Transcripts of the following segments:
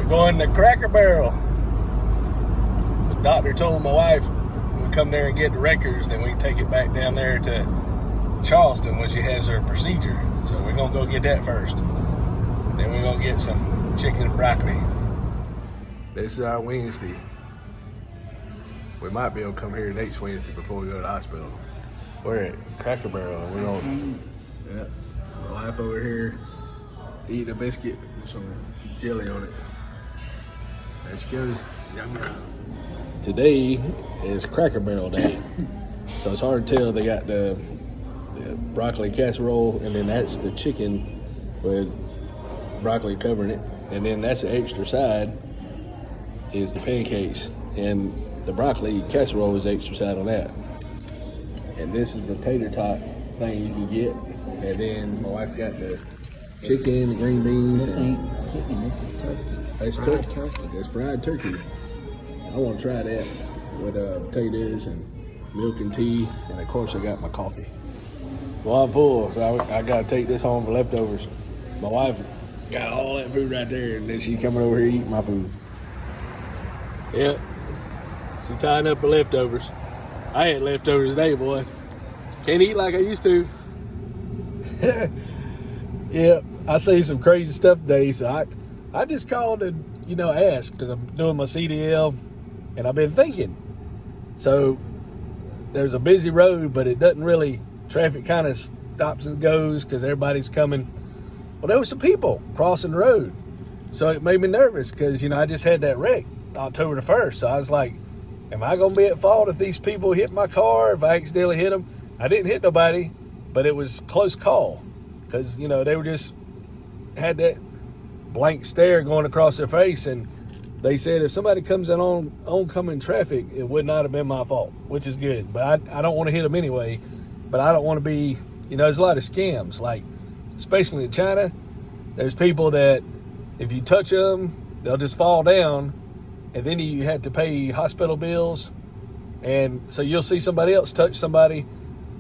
going to Cracker Barrel. The doctor told my wife we come there and get the records, then we can take it back down there to Charleston when she has her procedure. So we're gonna go get that first. Then we're gonna get some chicken and broccoli. This is our Wednesday. We might be able to come here next Wednesday before we go to the hospital. We're at Cracker Barrel and we're gonna, my wife over here eating a biscuit with some jelly on it. There she goes. Yum yum. Today is Cracker Barrel Day. So it's hard to tell. They got the broccoli casserole, and then that's the chicken with broccoli covering it. And then that's the extra side is the pancakes. And the broccoli casserole is the extra side on that. And this is the tater tot thing you can get. And then my wife got the chicken, the green beans. This ain't chicken, this is turkey. That's turkey. That's fried turkey. I want to try that with potatoes and milk and tea. And of course I got my coffee. Well, I'm full, so I got to take this home for leftovers. My wife got all that food right there, and then she coming over here eating my food. Yep. She tying up the leftovers. I had leftovers today, boy. Can't eat like I used to. Yeah, I see some crazy stuff today, so I just called to, ask, because I'm doing my CDL, and I've been thinking. So, there's a busy road, but it doesn't really, traffic kind of stops and goes because everybody's coming. Well, there were some people crossing the road. So it made me nervous because, I just had that wreck October the 1st. So I was like, am I going to be at fault if these people hit my car, if I accidentally hit them? I didn't hit nobody, but it was close call because, they were just had that blank stare going across their face. And they said if somebody comes in on oncoming traffic, it would not have been my fault, which is good. But I don't want to hit them anyway. But I don't want to be, there's a lot of scams, like, especially in China, there's people that if you touch them, they'll just fall down, and then you have to pay hospital bills. And so you'll see somebody else touch somebody,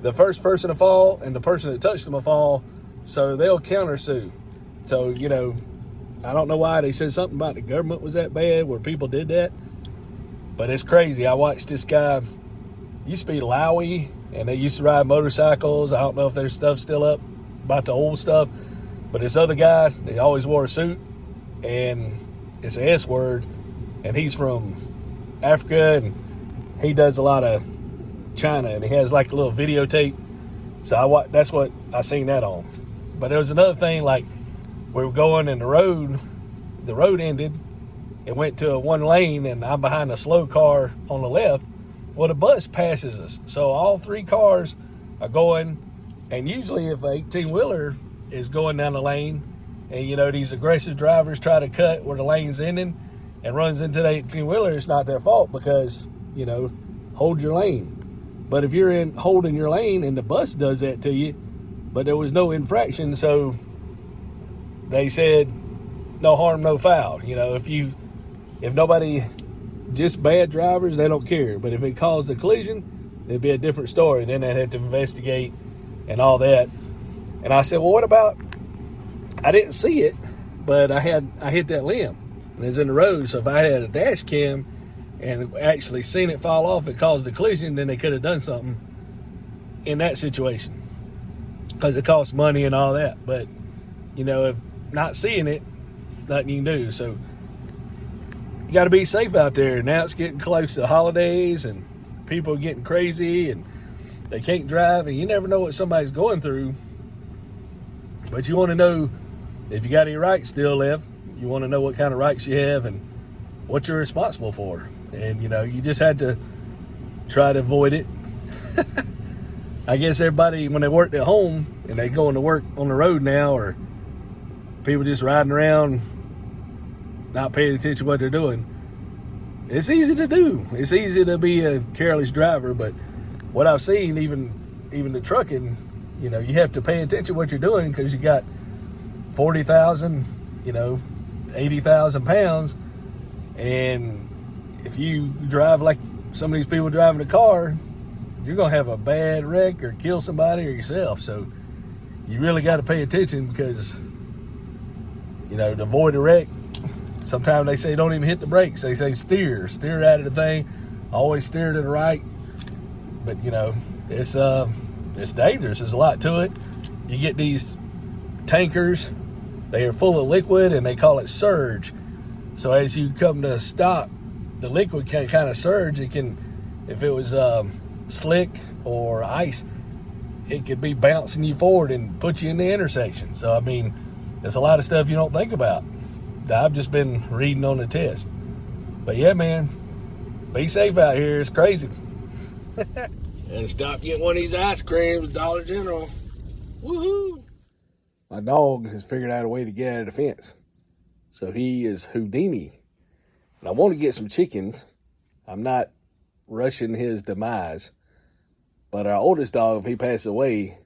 the first person to fall and the person that touched them will fall, so they'll countersue. So, I don't know why they said something about the government was that bad where people did that, but it's crazy. I watched this guy, used to be Lowy, and they used to ride motorcycles. I don't know if there's stuff still up about the old stuff, but this other guy, he always wore a suit, and it's an S word, and he's from Africa, and he does a lot of China, and he has like a little videotape. So that's what I seen that on. But there was another thing, like we were going in the road ended, it went to a one lane, and I'm behind a slow car on the left. Well, the bus passes us, so all three cars are going, and usually if an 18-wheeler is going down the lane, and these aggressive drivers try to cut where the lane's ending and runs into the 18-wheeler, it's not their fault because, hold your lane. But if you're holding your lane and the bus does that to you, but there was no infraction, so they said no harm, no foul. If nobody... Just bad drivers, they don't care. But if it caused a collision, it'd be a different story. Then they'd have to investigate and all that. And I said, well, what about, I didn't see it, but I hit that limb. And it's in the road, so if I had a dash cam and actually seen it fall off, it caused the collision, then they could have done something in that situation. Because it costs money and all that. But, if not seeing it, nothing you can do. So, you got to be safe out there. Now it's getting close to the holidays and people are getting crazy and they can't drive, and you never know what somebody's going through. But you want to know if you got any rights still left. You want to know what kind of rights you have and what you're responsible for. And, you just had to try to avoid it. I guess everybody, when they worked at home and they going to work on the road now, or people just riding around not paying attention to what they're doing, it's easy to do. It's easy to be a careless driver, but what I've seen, even the trucking, you have to pay attention to what you're doing because you got 40,000, 80,000 pounds, and if you drive like some of these people driving a car, you're going to have a bad wreck or kill somebody or yourself. So you really got to pay attention because, to avoid a wreck, Sometimes they say don't even hit the brakes. They say steer out of the thing. Always steer to the right. But you know, it's dangerous. There's a lot to it. You get these tankers, they are full of liquid and they call it surge. So as you come to stop, the liquid can kind of surge. It can, if it was slick or ice, it could be bouncing you forward and put you in the intersection. So I mean, there's a lot of stuff you don't think about that I've just been reading on the test. But yeah, man, be safe out here. It's crazy. And stop getting one of these ice creams at Dollar General. Woohoo! My dog has figured out a way to get out of the fence. So he is Houdini. And I want to get some chickens. I'm not rushing his demise. But our oldest dog, if he passes away,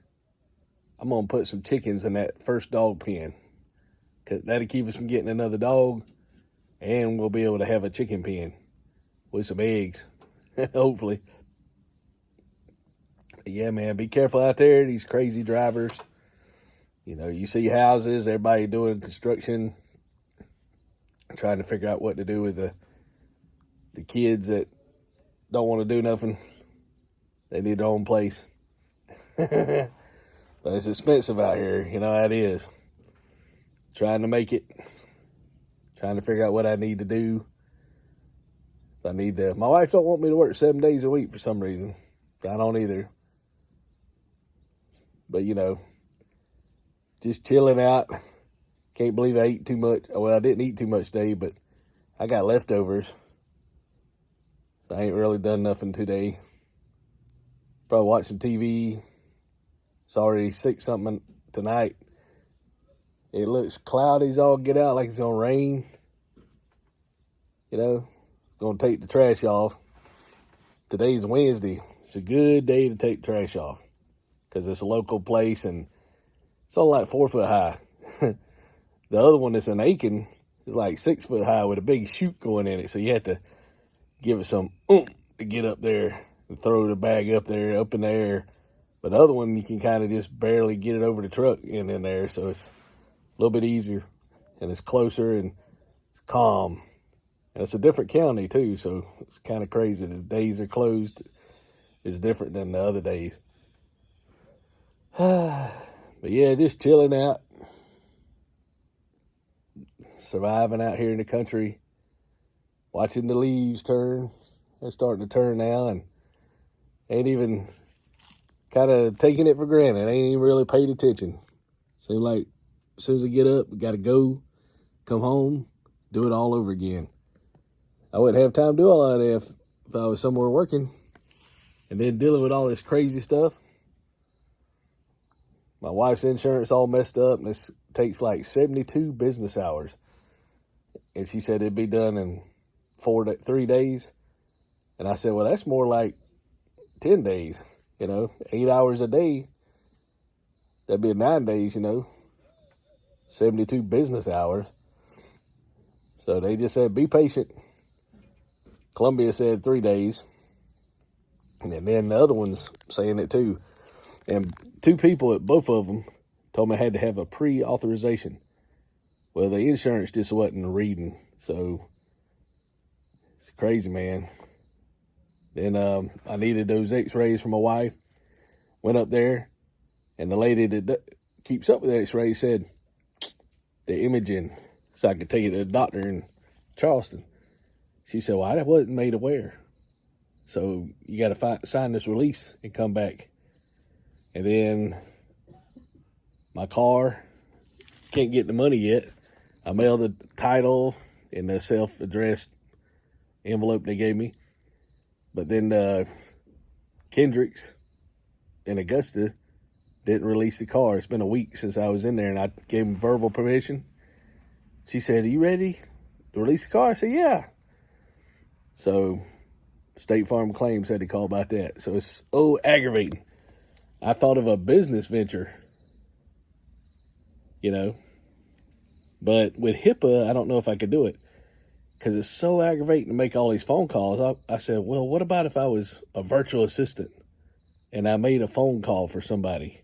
I'm going to put some chickens in that first dog pen. Cause that'll keep us from getting another dog. And we'll be able to have a chicken pen with some eggs. Hopefully. But yeah, man, be careful out there. These crazy drivers. You know, you see houses, everybody doing construction, trying to figure out what to do with the kids that don't want to do nothing. They need their own place. But it's expensive out here, you know how it is. Trying to make it, trying to figure out what I need to do. My wife don't want me to work 7 days a week for some reason. I don't either. But you know, just chilling out. Can't believe I ate too much. Well, I didn't eat too much today, but I got leftovers. So I ain't really done nothing today. Probably watch some TV. It's already 6-something tonight. It looks cloudy as all get out, like it's gonna rain. You know, gonna take the trash off. Today's Wednesday. It's a good day to take the trash off because it's a local place and it's only like 4 foot high. The other one that's in Aiken is like 6 foot high with a big chute going in it. So you have to give it some oomph to get up there and throw the bag up there, up in the air. But the other one, you can kind of just barely get it over the truck and in there. So it's a little bit easier and it's closer and it's calm. And it's a different county too. So it's kind of crazy. The days are closed is different than the other days. But yeah, just chilling out. Surviving out here in the country. Watching the leaves turn. They're starting to turn now and ain't even kind of taking it for granted. Ain't even really paid attention. Seems like as soon as I get up, we got to go, come home, do it all over again. I wouldn't have time to do all of that if I was somewhere working and then dealing with all this crazy stuff. My wife's insurance all messed up and this takes like 72 business hours. And she said it'd be done in 3 days. And I said, well, that's more like 10 days, 8 hours a day. That'd be 9 days, 72 business hours. So they just said, be patient. Columbia said 3 days. And then the other one's saying it too. And 2 people, both of them, told me I had to have a pre-authorization. Well, the insurance just wasn't reading. So it's crazy, man. Then I needed those x-rays for my wife. Went up there. And the lady that keeps up with the x-rays said the imaging, so I could take it to the doctor in Charleston. She said, well, I wasn't made aware. So you got to sign this release and come back. And then my car, can't get the money yet. I mailed the title in the self-addressed envelope they gave me. But then Kendricks in Augusta didn't release the car. It's been a week since I was in there, and I gave them verbal permission. She said, are you ready to release the car? I said, yeah. So State Farm Claims had to call about that. So it's aggravating. I thought of a business venture, But with HIPAA, I don't know if I could do it because it's so aggravating to make all these phone calls. I said, well, what about if I was a virtual assistant and I made a phone call for somebody?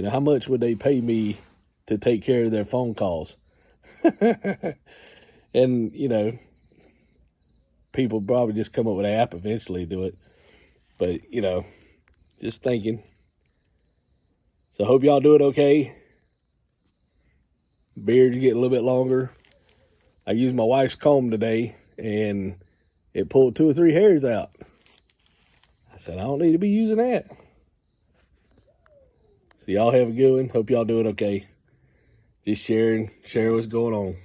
How much would they pay me to take care of their phone calls? And, you know, people probably just come up with an app eventually do it. But, you know, just thinking. So I hope y'all doing okay. Beard's getting a little bit longer. I used my wife's comb today, and it pulled 2 or 3 hairs out. I said, I don't need to be using that. So y'all have a good one. Hope y'all doing okay. Just sharing what's going on.